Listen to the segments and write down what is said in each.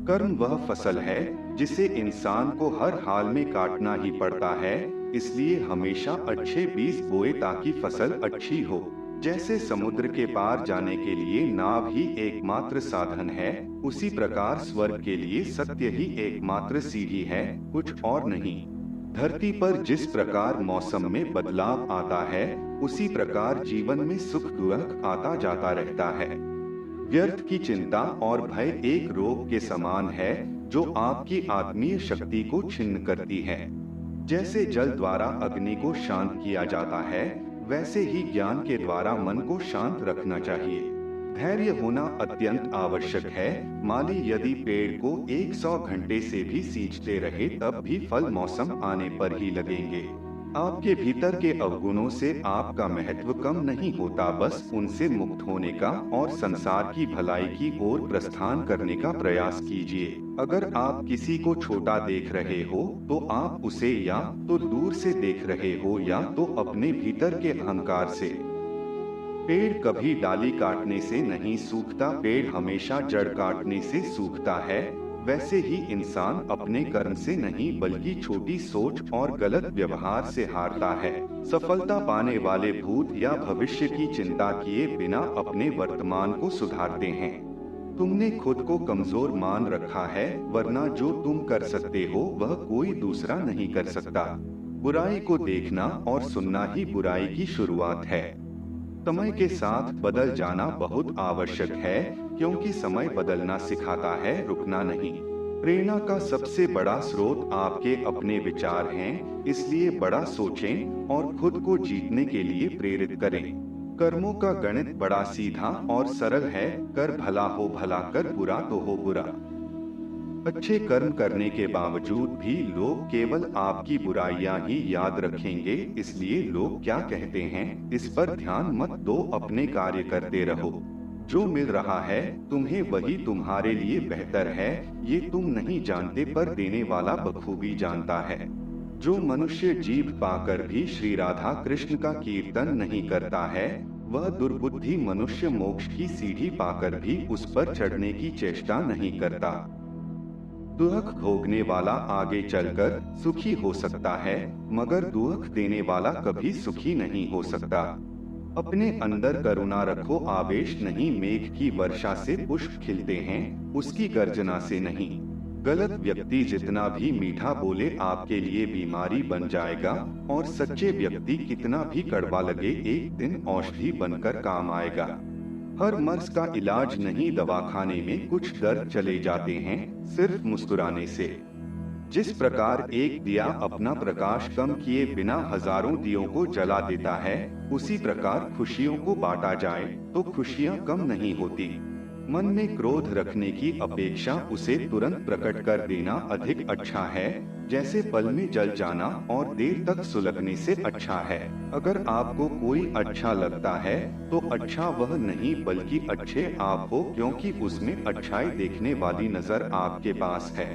कर्म वह फसल है जिसे इंसान को हर हाल में काटना ही पड़ता है, इसलिए हमेशा अच्छे बीज बोए ताकि फसल अच्छी हो। जैसे समुद्र के पार जाने के लिए नाव ही एकमात्र साधन है, उसी प्रकार स्वर्ग के लिए सत्य ही एकमात्र सीढ़ी है, कुछ और नहीं। धरती पर जिस प्रकार मौसम में बदलाव आता है, उसी प्रकार जीवन में सुख दुख आता जाता रहता है। व्यर्थ की चिंता और भय एक रोग के समान है, जो आपकी आत्मीय शक्ति को छिन्न करती है। जैसे जल द्वारा अग्नि को शांत किया जाता है, वैसे ही ज्ञान के द्वारा मन को शांत रखना चाहिए। धैर्य होना अत्यंत आवश्यक है। माली यदि पेड़ को 100 घंटे से भी सींचते रहे तब भी फल मौसम आने पर ही लगेंगे। आपके भीतर के अवगुणों से आपका महत्व कम नहीं होता, बस उनसे मुक्त होने का और संसार की भलाई की ओर प्रस्थान करने का प्रयास कीजिए। अगर आप किसी को छोटा देख रहे हो तो आप उसे या तो दूर से देख रहे हो या तो अपने भीतर के अहंकार से। पेड़ कभी डाली काटने से नहीं सूखता, पेड़ हमेशा जड़ काटने से सूखता है। वैसे ही इंसान अपने कर्म से नहीं बल्कि छोटी सोच और गलत व्यवहार से हारता है। सफलता पाने वाले भूत या भविष्य की चिंता किए बिना अपने वर्तमान को सुधारते हैं। तुमने खुद को कमजोर मान रखा है, वरना जो तुम कर सकते हो वह कोई दूसरा नहीं कर सकता। बुराई को देखना और सुनना ही बुराई की शुरुआत है। समय के साथ बदल जाना बहुत आवश्यक है, क्योंकि समय बदलना सिखाता है, रुकना नहीं। प्रेरणा का सबसे बड़ा स्रोत आपके अपने विचार हैं, इसलिए बड़ा सोचें और खुद को जीतने के लिए प्रेरित करें। कर्मों का गणित बड़ा सीधा और सरल है, कर भला हो भला, कर बुरा तो हो बुरा। अच्छे कर्म करने के बावजूद भी लोग केवल आपकी बुराइयां ही याद रखेंगे, इसलिए लोग क्या कहते हैं इस पर ध्यान मत दो, अपने कार्य करते रहो। जो मिल रहा है तुम्हें वही तुम्हारे लिए बेहतर है, ये तुम नहीं जानते पर देने वाला बखूबी जानता है। जो मनुष्य जीभ पाकर भी श्री राधा कृष्ण का कीर्तन नहीं करता है, वह दुर्बुद्धि मनुष्य मोक्ष की सीढ़ी पाकर भी उस पर चढ़ने की चेष्टा नहीं करता। दुख भोगने वाला आगे चलकर सुखी हो सकता है, मगर दुख देने वाला कभी सुखी नहीं हो सकता। अपने अंदर करुणा रखो, आवेश नहीं। मेघ की वर्षा से पुष्प खिलते हैं, उसकी गर्जना से नहीं। गलत व्यक्ति जितना भी मीठा बोले आपके लिए बीमारी बन जाएगा, और सच्चे व्यक्ति कितना भी कड़वा लगे एक दिन औषधि बनकर काम आएगा। हर मर्ज का इलाज नहीं, दवाखाने में कुछ दर्द चले जाते हैं सिर्फ मुस्कुराने से। जिस प्रकार एक दिया अपना प्रकाश कम किए बिना हजारों दियों को जला देता है, उसी प्रकार खुशियों को बांटा जाए तो खुशियां कम नहीं होती। मन में क्रोध रखने की अपेक्षा उसे तुरंत प्रकट कर देना अधिक अच्छा है, जैसे पल में जल जाना और देर तक सुलगने से अच्छा है। अगर आपको कोई अच्छा लगता है तो अच्छा वह नहीं बल्कि अच्छे आप हो, क्योंकि उसमें अच्छाई देखने वाली नजर आपके पास है।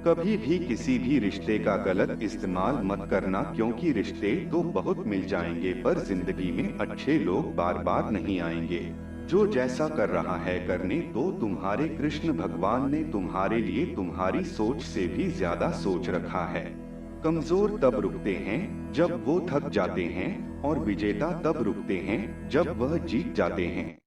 कभी भी किसी भी रिश्ते का गलत इस्तेमाल मत करना, क्योंकि रिश्ते तो बहुत मिल जाएंगे पर जिंदगी में अच्छे लोग बार बार नहीं आएंगे। जो जैसा कर रहा है करने दो, तुम्हारे कृष्ण भगवान ने तुम्हारे लिए तुम्हारी सोच से भी ज्यादा सोच रखा है। कमजोर तब रुकते हैं जब वो थक जाते हैं, और विजेता तब रुकते हैं जब वह जीत जाते हैं।